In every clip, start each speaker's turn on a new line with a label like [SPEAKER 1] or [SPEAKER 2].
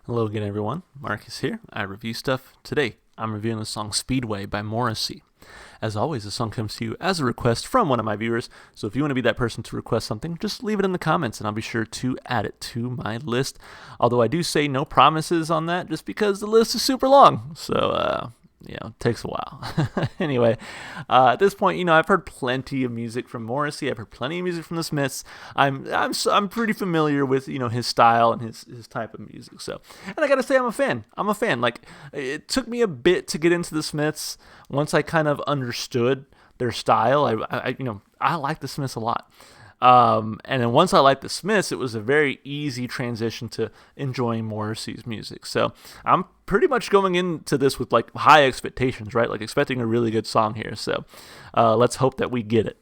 [SPEAKER 1] Hello again, everyone. Marcus here. I review stuff. Today, I'm reviewing the song Speedway by Morrissey. As always, the song comes to you as a request from one of my viewers, so if you want to be that person to request something, just leave it in the comments and I'll be sure to add it to my list. Although I do say no promises on that just because the list is super long, so it takes a while. Anyway, at this point, I've heard plenty of music from Morrissey. I've heard plenty of music from the Smiths. I'm pretty familiar with his style and his type of music. So, and I gotta say, I'm a fan. Like, it took me a bit to get into the Smiths. Once I kind of understood their style, I like the Smiths a lot. And then once I liked the Smiths, it was a very easy transition to enjoying Morrissey's music. So I'm pretty much going into this with like high expectations, right? Like expecting a really good song here. So let's hope that we get it.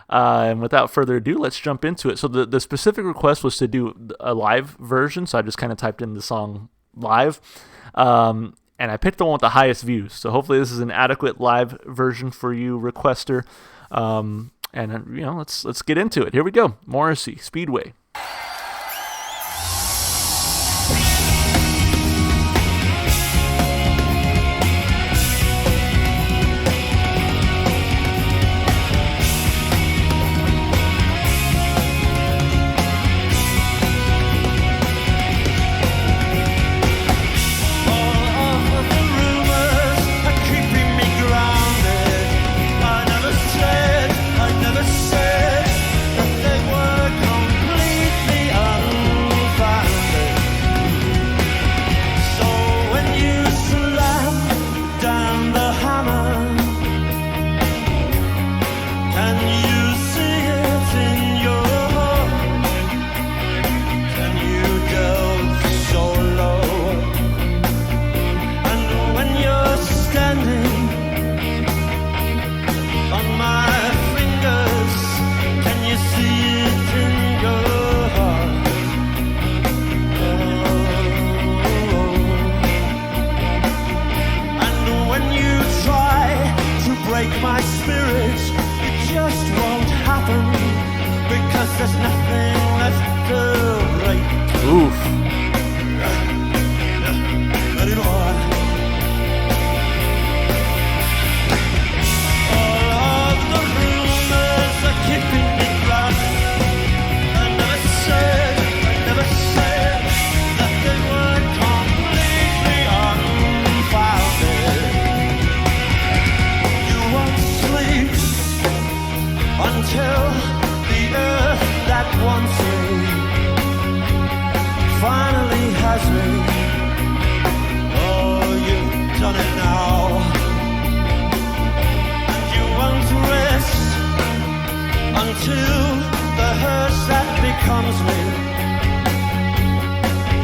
[SPEAKER 1] And without further ado, let's jump into it. So the specific request was to do a live version. So I just kind of typed in the song live. And I picked the one with the highest views. So hopefully this is an adequate live version for you, requester. And let's get into it. Here we go. Morrissey, Speedway.
[SPEAKER 2] My spirit, it just won't happen because there's nothing left to break.
[SPEAKER 1] Oof.
[SPEAKER 2] Anymore. All of the rumors are keeping me grounded. I never said that they were completely unfounded. Until the earth that wants me finally has me. Oh, you've done it now, and you won't rest until the hearse that becomes me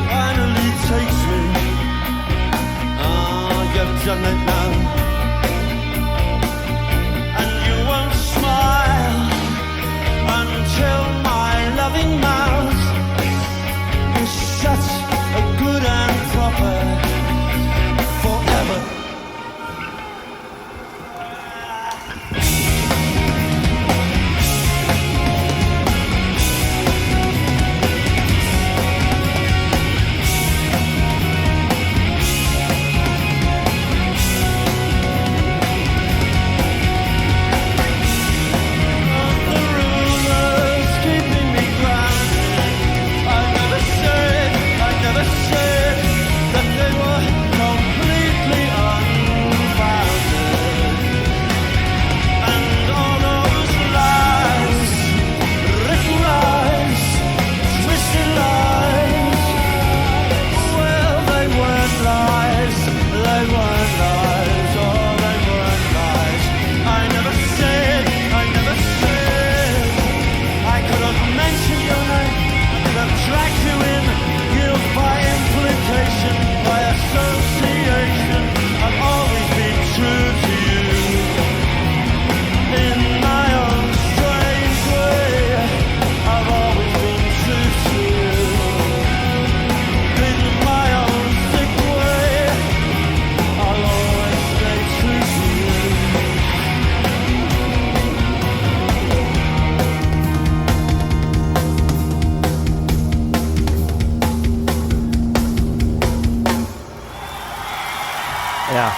[SPEAKER 2] finally takes me. Oh, you've done it now. Until my loving mouth is shut good and proper forever.
[SPEAKER 1] Yeah.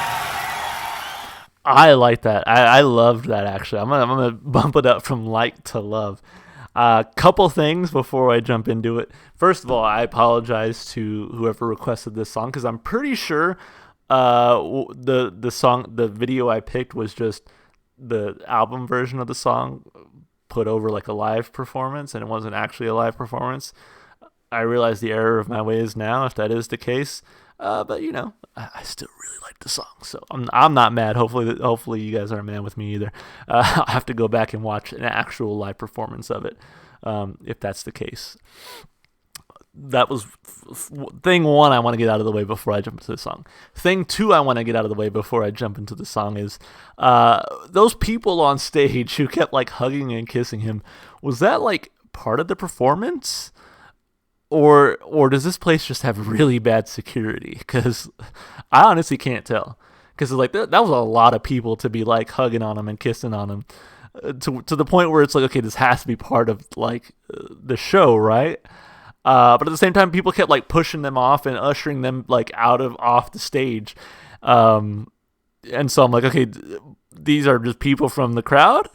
[SPEAKER 1] I like that. I loved that actually. I'm gonna bump it up from like to love. Couple things before I jump into it. First of all, I apologize to whoever requested this song because I'm pretty sure the video I picked was just the album version of the song put over like a live performance, and it wasn't actually a live performance. I realize the error of my ways now, if that is the case. But I still really like the song, so I'm not mad. Hopefully you guys aren't mad with me either. I'll have to go back and watch an actual live performance of it, if that's the case. That was thing one I want to get out of the way before I jump into the song. Thing two I want to get out of the way before I jump into the song is those people on stage who kept like hugging and kissing him. Was that like part of the performance? Or does this place just have really bad security? Because I honestly can't tell. Because like that was a lot of people to be like hugging on him and kissing on him, to the point where it's like, okay, this has to be part of like the show, right? But at the same time, people kept like pushing them off and ushering them like off the stage, and so I'm like, okay, these are just people from the crowd.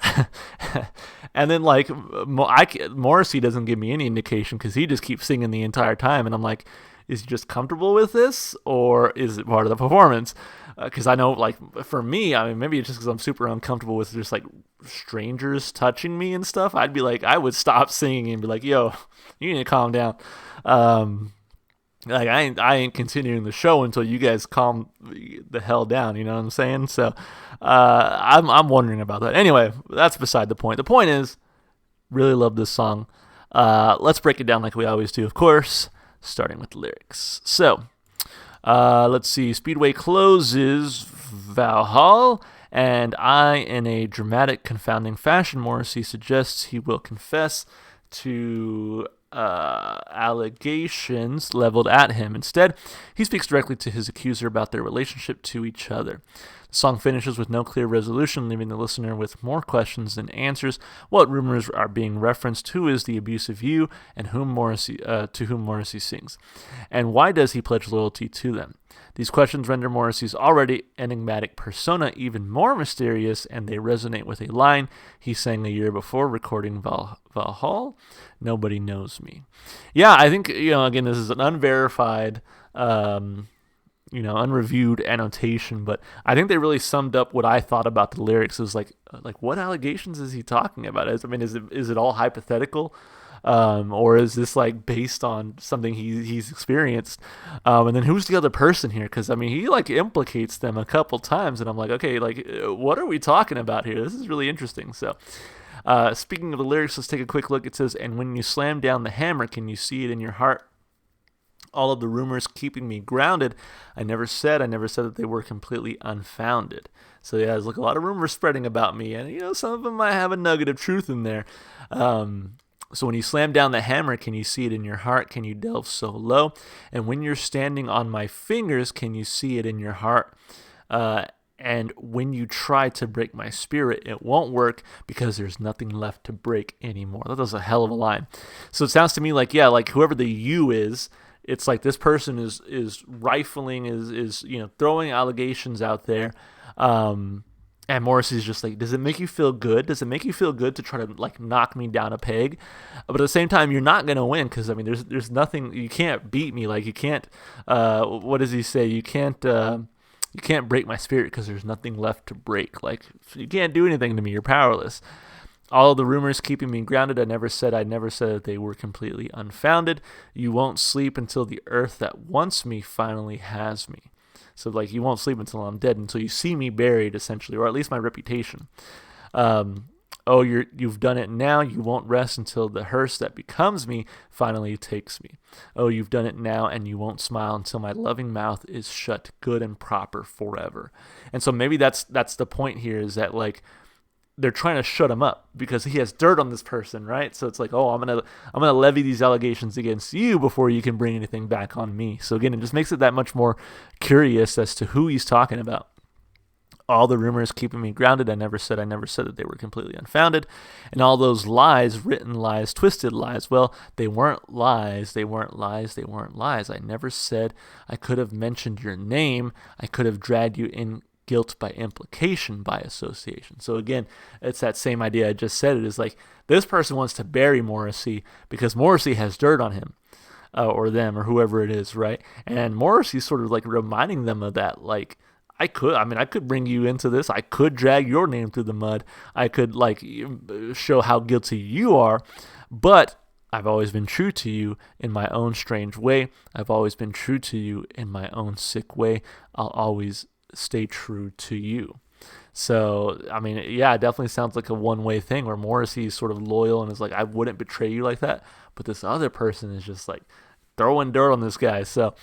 [SPEAKER 1] And then like Morrissey doesn't give me any indication because he just keeps singing the entire time, and I'm like, is he just comfortable with this, or is it part of the performance? Because I know, like, for me, I mean, maybe it's just because I'm super uncomfortable with just like strangers touching me and stuff. I'd be like, I would stop singing and be like, yo, you need to calm down. Like I ain't continuing the show until you guys calm the hell down. You know what I'm saying? So I'm wondering about that. Anyway, that's beside the point. The point is, really love this song. Let's break it down like we always do, of course, starting with the lyrics. So let's see. Speedway closes Valhalla, and in a dramatic, confounding fashion, Morrissey suggests he will confess to allegations leveled at him. Instead, he speaks directly to his accuser about their relationship to each other. The song finishes with no clear resolution, leaving the listener with more questions than answers. What rumors are being referenced? Who is the abusive you, and to whom Morrissey sings? And why does he pledge loyalty to them? These questions render Morrissey's already enigmatic persona even more mysterious, and they resonate with a line he sang a year before recording Valhalla, "Nobody knows me." Yeah, I think, again, this is an unverified, unreviewed annotation, but I think they really summed up what I thought about the lyrics. It was like what allegations is he talking about? Is it all hypothetical? Or is this like based on something he's experienced? And then who's the other person here? Because he like implicates them a couple times, and I'm like, okay, like what are we talking about here? This is really interesting. So, speaking of the lyrics, let's take a quick look. It says, "And when you slam down the hammer, can you see it in your heart? All of the rumors keeping me grounded. I never said that they were completely unfounded." So yeah, there's like a lot of rumors spreading about me, and some of them might have a nugget of truth in there. So when you slam down the hammer, can you see it in your heart? Can you delve so low? And when you're standing on my fingers, can you see it in your heart? And when you try to break my spirit, it won't work because there's nothing left to break anymore. That was a hell of a line. So it sounds to me like, yeah, like whoever the you is, it's like this person is rifling, is throwing allegations out there. And Morrissey's just like, does it make you feel good? Does it make you feel good to try to like knock me down a peg? But at the same time, you're not gonna win because there's nothing. You can't beat me. Like you can't. What does he say? You can't break my spirit because there's nothing left to break. Like you can't do anything to me. You're powerless. All of the rumors keeping me grounded. I never said that they were completely unfounded. You won't sleep until the earth that wants me finally has me. So, like, you won't sleep until I'm dead, until you see me buried, essentially, or at least my reputation. You've done it now. You won't rest until the hearse that becomes me finally takes me. Oh, you've done it now, and you won't smile until my loving mouth is shut good and proper forever. And so maybe that's the point here, is that, like, they're trying to shut him up because he has dirt on this person, right? So it's like, oh, I'm gonna levy these allegations against you before you can bring anything back on me. So again, it just makes it that much more curious as to who he's talking about. All the rumors keeping me grounded. I never said that they were completely unfounded. And all those lies, written lies, twisted lies, well, they weren't lies. They weren't lies. They weren't lies. I never said I could have mentioned your name. I could have dragged you in guilt by implication, by association. So again, it's that same idea I just said. It is like this person wants to bury Morrissey because Morrissey has dirt on him. Or them, or whoever it is, right? And Morrissey's sort of like reminding them of that, like, I could bring you into this. I could drag your name through the mud. I could like show how guilty you are, but I've always been true to you in my own strange way. I've always been true to you in my own sick way. I'll always stay true to you. So, I mean, yeah, it definitely sounds like a one-way thing where Morrissey is sort of loyal and is like, I wouldn't betray you like that. But this other person is just like throwing dirt on this guy. So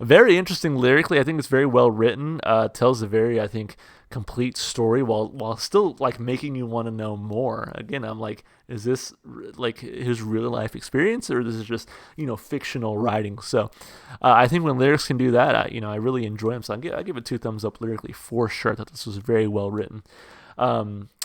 [SPEAKER 1] very interesting lyrically. I think it's very well written. Tells a very, I think, complete story while still like making you want to know more. Again, I'm like, is this like his real life experience, or this is just, fictional writing? So I think when lyrics can do that, I really enjoy them. So I give it 2 thumbs up lyrically for sure. I thought this was very well written.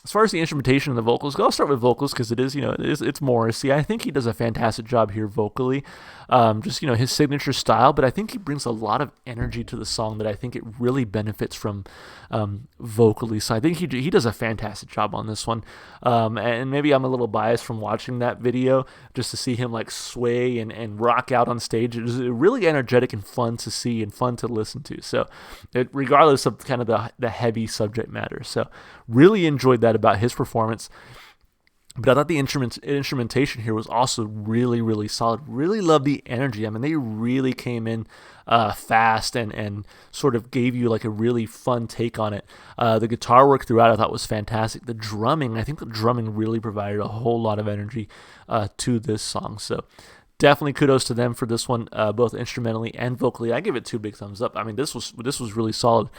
[SPEAKER 1] As far as the instrumentation and the vocals go, I'll start with vocals because it's Morrissey. I think he does a fantastic job here vocally, his signature style. But I think he brings a lot of energy to the song that I think it really benefits from vocally. So I think he does a fantastic job on this one. And maybe I'm a little biased from watching that video just to see him like sway and rock out on stage. It was really energetic and fun to see and fun to listen to. So regardless of kind of the heavy subject matter. So really enjoyed that about his performance. But I thought the instrumentation here was also really, really solid. Really loved the energy. I mean, they really came in fast and sort of gave you like a really fun take on it. The guitar work throughout I thought was fantastic. I think the drumming really provided a whole lot of energy to this song. So definitely kudos to them for this one, both instrumentally and vocally. I give it 2 big thumbs up. I mean, this was really solid.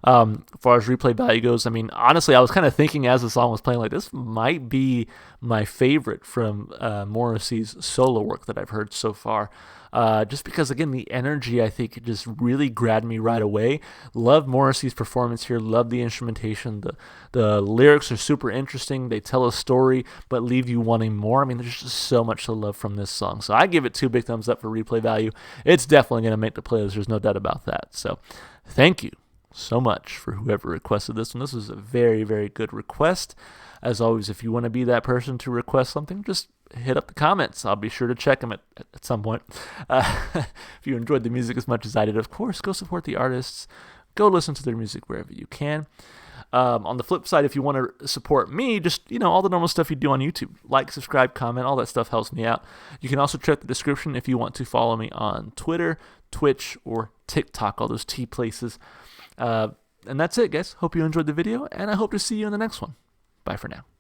[SPEAKER 1] As far as replay value goes, I mean, honestly, I was kind of thinking as the song was playing, like, this might be my favorite from Morrissey's solo work that I've heard so far. Just because, again, the energy, I think, just really grabbed me right away. Love Morrissey's performance here. Love the instrumentation. The lyrics are super interesting. They tell a story, but leave you wanting more. I mean, there's just so much to love from this song. So I give it 2 big thumbs up for replay value. It's definitely going to make the playlist. There's no doubt about that. So thank you so much for whoever requested this one. This was a very, very good request. As always, if you want to be that person to request something, just hit up the comments. I'll be sure to check them at some point. If you enjoyed the music as much as I did, of course, go support the artists. Go listen to their music wherever you can. On the flip side, if you want to support me, just, all the normal stuff you do on YouTube. Like, subscribe, comment, all that stuff helps me out. You can also check the description if you want to follow me on Twitter, Twitch, or TikTok, all those T places. And that's it, guys. Hope you enjoyed the video, and I hope to see you in the next one. Bye for now.